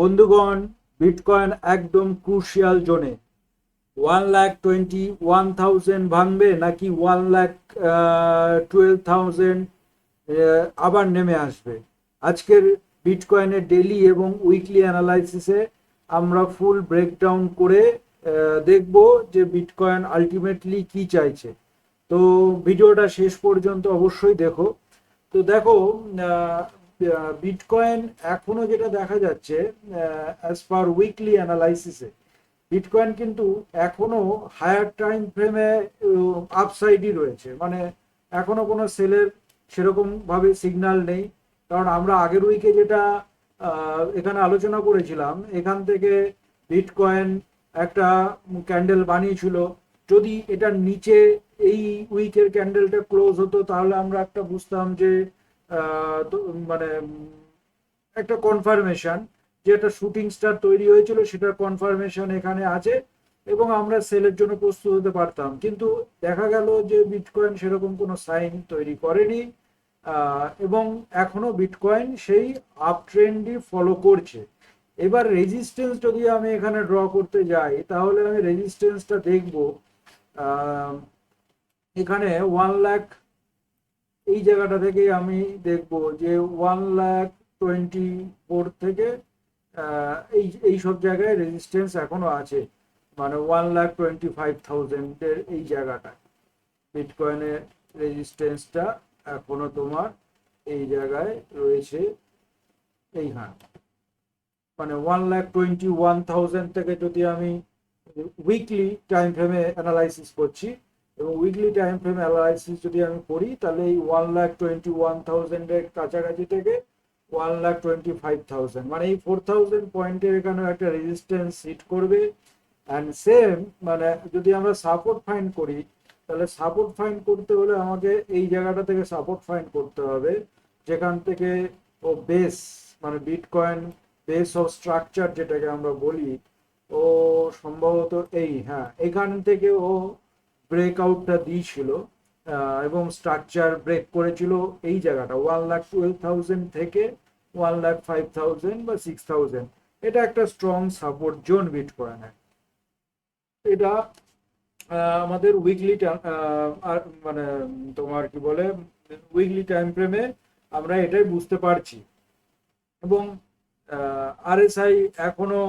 বন্ধুগণ, বিটকয়েন একদম ক্রুশিয়াল জোনে। 1,21,000 ভাঙবে নাকি 1,12,000 আবার নেমে আসবে? আজকের বিটকয়েনের ডেইলি এবং উইকলি অ্যানালাইসিসে আমরা ফুল ব্রেকডাউন করে দেখব যে বিটকয়েন আলটিমেটলি কি চাইছে। তো ভিডিওটা শেষ পর্যন্ত অবশ্যই দেখো। তো দেখো, বিটকয়েন এখনো যেটা দেখা যাচ্ছে অ্যাজ পার উইকলি অ্যানালাইসিসে, বিটকয়েন কিন্তু এখনো হায়ার টাইম ফ্রেমে আপসাইডই রয়েছে। মানে এখনো কোনো সেলের সেরকম ভাবে সিগন্যাল নেই। কারণ আমরা আগের উইকে যেটা এখানে আলোচনা করেছিলাম, এখান থেকে বিটকয়েন একটা ক্যান্ডেল বানিয়েছিল। যদি এটার নিচে এই উইকের ক্যান্ডেলটা ক্লোজ হতো, তাহলে আমরা একটা বুঝতাম যে তো মানে একটা কনফার্মেশন, যে একটা শুটিং স্টার তৈরি হয়েছিল, সেটার কনফার্মেশন এখানে আছে এবং আমরা সেলের জন্য প্রস্তুত হতে পারতাম। কিন্তু দেখা গেল যে বিটকয়েন সেরকম কোনো সাইন তৈরি করেনি, এবং এখনো বিটকয়েন সেই আপ ট্রেন্ডই ফলো করছে। এবার রেজিস্ট্যান্স যদি আমি এখানে ড্র করতে যাই, তাহলে আমি রেজিস্ট্যান্সটা দেখব আহ, এখানে 1 লাখ, এই জায়গাটা থেকে আমি দেখব যে 1,24,000 থেকে এই এই সব জায়গায় রেজিস্ট্যান্স এখনো আছে। মানে 1,25,000 এই জায়গাটা বিটকয়েনের রেজিস্ট্যান্সটা এখনো তোমার এই জায়গায় রয়েছে। এইখানে মানে 1,21,000 থেকে যদি আমি উইকলি টাইম ফ্রেমে অ্যানালাইসিস করছি, এবং উইকলি টাইম ফ্রেম অ্যানালাইসিস যদি আমি করি, তাহলে এই 1,21,000 কাছাকাছি থেকে 1,25,000, মানে এই 4,000 পয়েন্টের এখানে একটা রেজিস্ট্যান্স হিট করবে। অ্যান্ড সেম, মানে যদি আমরা সাপোর্ট ফাইন্ড করি, তাহলে সাপোর্ট ফাইন্ড করতে হলে আমাকে এই জায়গাটা থেকে সাপোর্ট ফাইন্ড করতে হবে, যেখান থেকে ও বেস, মানে বিটকয়েন বেস অফ স্ট্রাকচার যেটাকে আমরা বলি, ও সম্ভবত এই, হ্যাঁ, এখান থেকে ও ব্রেকআউটটা দিয়েছিল এবং স্ট্রাকচার ব্রেক করেছিল এই জায়গাটা 1,12,000 থেকে 1,05,000 বা 6,000। এটা একটা স্ট্রং সাপোর্ট জোন বিটকয়েনের। এটা আমাদের উইকলি মানে তোমার কি বলে, উইকলি টাইম ফ্রেমে আমরা এটাই বুঝতে পারছি। এবং আরএসআই এখনো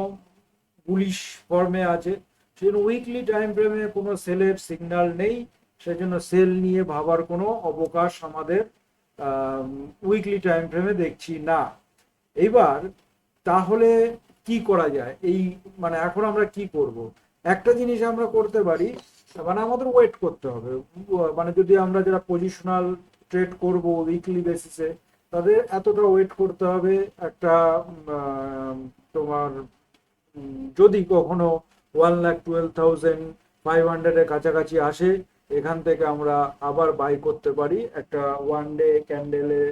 বুলিশ ফর্মে আছে, সেজন্য উইকলি টাইম ফ্রেমে কোনো সেলের সিগন্যাল নেই। সেজন্য সেল নিয়ে ভাবার কোনো অবকাশ আমাদের উইকলি টাইম ফ্রেমে দেখছি না। এইবার তাহলে কি করা যায়? এই মানে এখন আমরা কি করব? একটা জিনিস আমরা করতে পারি, মানে আমাদের ওয়েট করতে হবে। মানে যদি আমরা যারা পজিশনাল ট্রেড করব উইকলি বেসিসে, তাদের এতটা ওয়েট করতে হবে। একটা তোমার যদি কখনো 1,12,500 কাছাকাছি আসে, এখান থেকে আমরা আবার বাই করতে পারি একটা ওয়ান ডে ক্যান্ডেলে,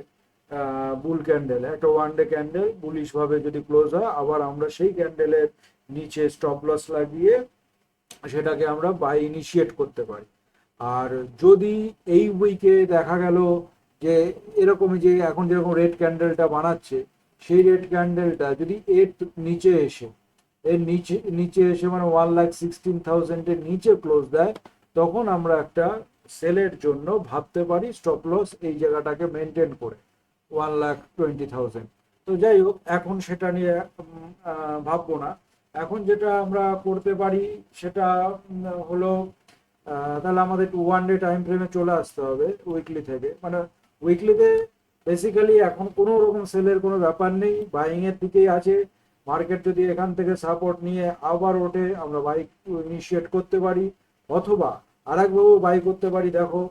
বুল ক্যান্ডেল, একটা ওয়ান ডে ক্যান্ডেল বুলিশ ভাবে যদি ক্লোজ হয়, আবার আমরা সেই ক্যান্ডেলের নিচে স্টপ লস লাগিয়ে সেটাকে আমরা বাই ইনিশিয়েট করতে পারি। আর যদি এই উইকে দেখা গেল যে এরকমই, যে এখন যেরকম রেড ক্যান্ডেলটা বানাচ্ছে, সেই রেড ক্যান্ডেলটা যদি এর নিচে এসে, এর নিচে নিচে এসে মানে 1,16,000 নিচে ক্লোজ দেয়, তখন আমরা একটা সেলের জন্য ভাবতে পারি স্টপ লস এই জায়গাটাকে মেনটেন করে 1,20,000। তো যাই হোক, এখন সেটা নিয়ে ভাববো না। এখন যেটা আমরা করতে পারি সেটা হলো, তাহলে আমাদের ওয়ান ডে টাইম ফ্রেমে চলে আসতে হবে উইকলি থেকে। মানে উইকলিতে বেসিক্যালি এখন কোনো রকম সেলের কোনো ব্যাপার নেই, বাইং এর দিকেই আছে। মার্কেট যদি এখান থেকে সাপোর্ট নিয়ে আবার ওঠে, আমরা বাই ইনিশিয়েট করতে পারি, অথবা আরেকভাবেও বাই করতে পারি। দেখো,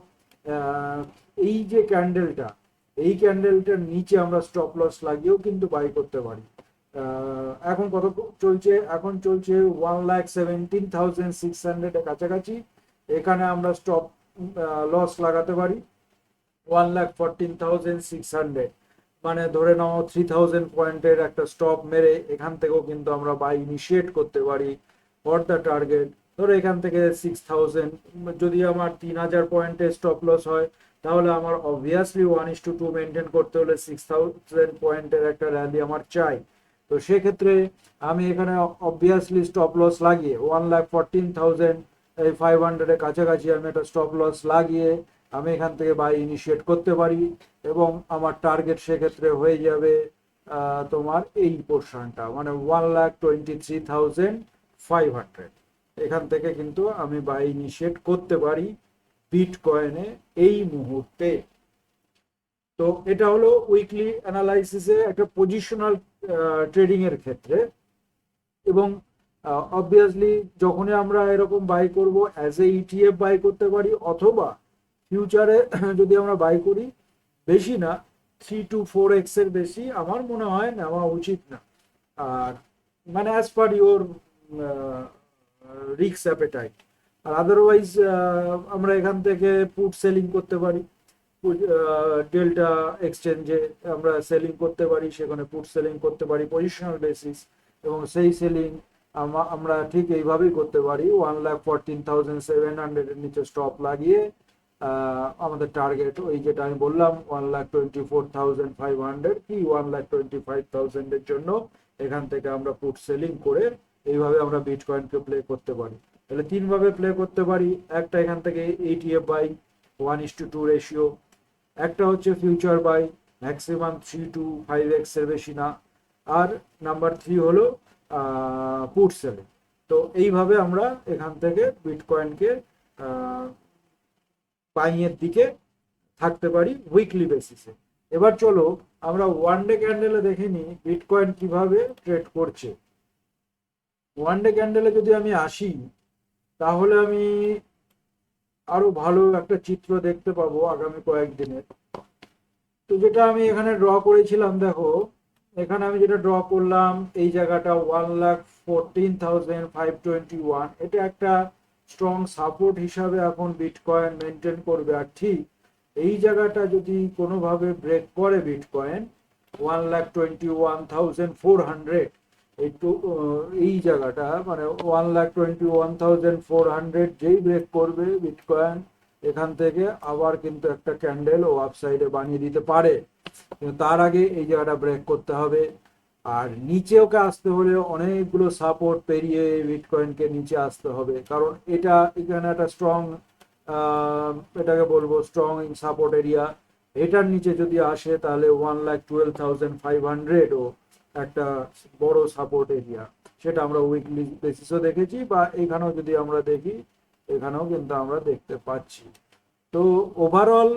এই যে ক্যান্ডেলটা, এই ক্যান্ডেলটার নিচে আমরা স্টপ লস লাগিয়েও কিন্তু বাই করতে পারি। এখন কত চলছে? এখন চলছে 1,17,600 এর কাছাকাছি। এখানে আমরা স্টপ লস লাগাতে পারি 1,14,600, মানে ধরে নাও 3,000 পয়েন্টের একটা স্টপ মেরে এখান থেকেও কিন্তু আমরা বাই ইনিশিয়েট করতে পারি ফর দ্য টার্গেট। ধরো এখান থেকে 6,000, যদি আমার 3,000 পয়েন্টের স্টপ লস হয়, তাহলে আমার অবভিয়াসলি 1:2 মেনটেন করতে হলে 6,000 পয়েন্টের একটা র্যালি আমার চাই। তো সেক্ষেত্রে আমি এখানে অবভিয়াসলি স্টপ লস লাগিয়ে 1,14,500 এর কাছাকাছি আমি একটা স্টপ লস লাগিয়ে আমি এখান থেকে বাই ইনিশিয়েট করতে পারি, এবং আমার টার্গেট সেক্ষেত্রে হয়ে যাবে তোমার এই পোর্শনটা, মানে 1,23,500। এখান থেকে কিন্তু আমি বাই ইনিশিয়েট করতে পারি বিটকয়েনে এই মুহূর্তে। তো এটা হলো উইকলি অ্যানালাইসিসে একটা পজিশনাল ট্রেডিং এর ক্ষেত্রে। এবং অবভিয়াসলি যখনই আমরা এরকম বাই করব অ্যাজ এ ইটিএফ বাই করতে পারি, অথবা ফিউচারে যদি আমরা বাই করি, বেশি না 3 to 4x এর বেশি আমার মনে হয় নেওয়া উচিত না। আর মানে as per your risk appetite. আর আদারওয়াইজ আমরা এখান থেকে পুট সেলিং করতে পারি, ডেল্টা এক্সচেঞ্জে আমরা সেলিং করতে পারি, সেখানে পুট সেলিং করতে পারি পজিশনাল বেসিস, এবং সেই সেলিং আমরা ঠিক এইভাবেই করতে পারি 1,14,700 এর নিচে স্টপ লাগিয়ে আমাদের টার্গেট ওই যেটা আমি বললাম 1,24,500 কি 1,25,000 এর জন্য এখান থেকে আমরা পুট সেলিং করে এইভাবে আমরা বিটকয়েনকে প্লে করতে পারি। তাহলে তিনভাবে প্লে করতে পারি। একটা এখান থেকে ETF বাই 1:2 রেশিও, একটা হচ্ছে future by maximum 3 to 5x এর বেশি না, আর নাম্বার 3 হলো পুট সেলিং। তো এইভাবে আমরা এখান থেকে বিটকয়েনকে বাইয়ের দিকে থাকতে পারি উইকলি বেসিসে। এবার চলো আমরা ওয়ান ডে ক্যান্ডেলে দেখে নিই বিটকয়েন কিভাবে ট্রেড করছে। ওয়ান ডে ক্যান্ডেলে যদি আমি আসি, তাহলে আমি আরো ভালো একটা চিত্র দেখতে পাবো আগামী কয়েকদিনের। তো যেটা আমি এখানে ড্র করেছিলাম, দেখো এখানে আমি যেটা ড্র করলাম এই জায়গাটা 1,14,521, এটা একটা স্ট্রং সাপোর্ট হিসাবে এখন বিটকয়েন মেনটেন করবে। আর ঠিক এই জায়গাটা যদি কোনোভাবে ব্রেক করে বিটকয়েন 1,21,400, একটু এই জায়গাটা মানে 1,21,400 যেই ব্রেক করবে বিটকয়েন, এখান থেকে আবার কিন্তু একটা ক্যান্ডেল ও আপসাইডে বানিয়ে দিতে পারে। কিন্তু তার আগে এই জায়গাটা ব্রেক করতে হবে। আর নিচে ওকে আসতে হলে অনেকগুলো সাপোর্ট পেরিয়ে বিটকয়েনকে নিচে আসতে হবে, কারণ এটা এখানে একটা স্ট্রং, এটাকে বলবো স্ট্রং সাপোর্ট এরিয়া। এটার নিচে যদি আসে তাহলে 1,12,500 ও একটা বড় সাপোর্ট এরিয়া, সেটা আমরা উইকলি বেসিসও দেখেছি, বা এখানেও যদি আমরা দেখি এখানেও কিন্তু আমরা দেখতে পাচ্ছি। তো ওভারঅল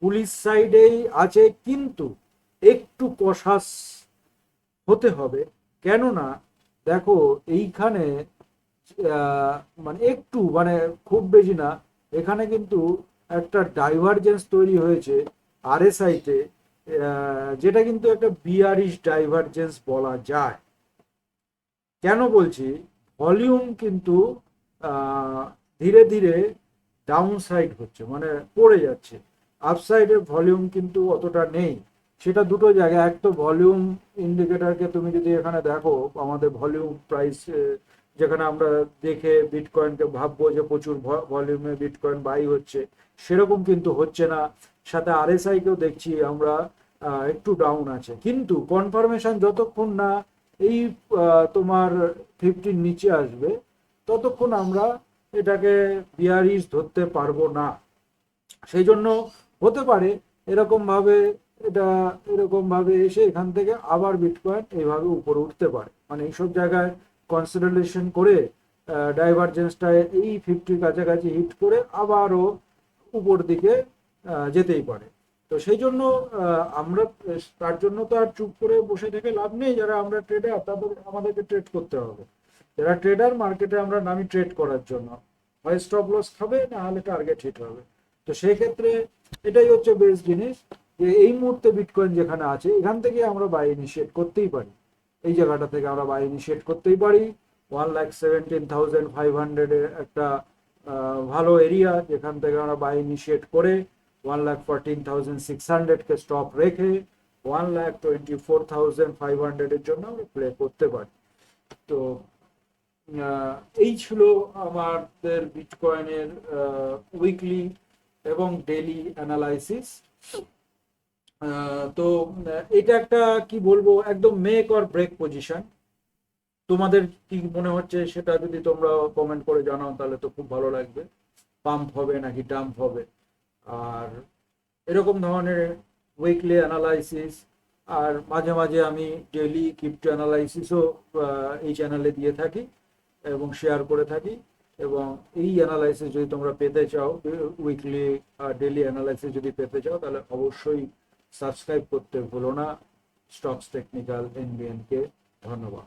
পুলিশ সাইডেই আছে, কিন্তু একটু কশাস হতে হবে। কেননা দেখো এইখানে মানে একটু মানে খুব বেশি না, এখানে কিন্তু একটা ডাইভারজেন্স তৈরি হয়েছে RSI তে, যেটা কিন্তু একটা বিয়ারিশ ডাইভারজেন্স বলা যায়। কেন বলছি, ভলিউম কিন্তু ধীরে ধীরে ডাউন সাইড হচ্ছে, মানে পড়ে যাচ্ছে। আপসাইডের ভলিউম কিন্তু অতটা নেই। সেটা দুটো জায়গায়, এক তো ভলিউম ইন্ডিকেটরকে তুমি যদি এখানে দেখো, আমাদের ভলিউম প্রাইস যেখানে আমরা দেখে বিটকয়েনকে ভাববো যে প্রচুর ভলিউমে বিটকয়েন বাই হচ্ছে, সেরকম কিন্তু হচ্ছে না। সাথে RSI কেও দেখছি আমরা একটু ডাউন আছে, কিন্তু কনফার্মেশন যতক্ষণ না এই তোমার 50 নিচে আসবে ততক্ষণ আমরা এটাকে বিয়ারিশ ধরতে পারবো না। সেই জন্য হতে পারে এরকম ভাবে, এটা এরকম ভাবে এসে এখান থেকে আবার বিটকয়েন এইভাবে উপরে উঠতে পারে, মানে এইসব জায়গায় কনসিডারেশন করে ডাইভারজেন্সটা এই 50 কাছাকাছি হিট করে আবারও উপর দিকে যেতেই পারে। তো সেই জন্য আমরা তার জন্য তো আর চুপ করে বসে থেকে লাভ নেই। যারা আমরা ট্রেডার তাদের আমাদেরকে ট্রেড করতে হবে। যারা ট্রেডার মার্কেটে আমরা নামি ট্রেড করার জন্য, হয় স্টপ লস খাবে না হলে টার্গেট হিট হবে। তো সেই ক্ষেত্রে এটাই হচ্ছে বেস্ট জিনিস, যে এই মুহূর্তে বিটকয়েন যেখানে আছে এখান থেকে আমরা বাই ইনিশিয়েট করতেই পারি। এই জায়গাটা থেকে আমরা বাই ইনিশিয়েট করতেই পারি। 1,17,500 এর একটা ভালো এরিয়া, যেখান থেকে আমরা বাই ইনিশিয়েট করে 1,14,600 কে স্টপ রেখে 1,24,500 এর জন্য আমরা প্লে করতে পারি। তো এই ছিল আমাদের বিটকয়েনের উইকলি এবং ডেইলি অ্যানালাইসিস। তো এটা একটা কি বলবো একদম মেক অর ব্রেক পজিশন। তোমাদের কি মনে হচ্ছে সেটা যদি তোমরা কমেন্ট করে জানাও তাহলে তো খুব ভালো লাগবে। পাম্প হবে নাকি ডাম্প হবে। আর এরকম ধরনের উইকলি অ্যানালাইসিস আর মাঝে মাঝে আমি ডেইলি ক্রিপ্টো অ্যানালাইসিসও এই চ্যানেলে দিয়ে থাকি এবং শেয়ার করে থাকি। এবং এই অ্যানালাইসিস যদি তোমরা পেতে চাও, উইকলি ডেইলি অ্যানালাইসিস যদি পেতে চাও, তাহলে অবশ্যই সাবস্ক্রাইব করতে ভুলো না স্টকস টেকনিক্যাল এনবিএন কে। ধন্যবাদ।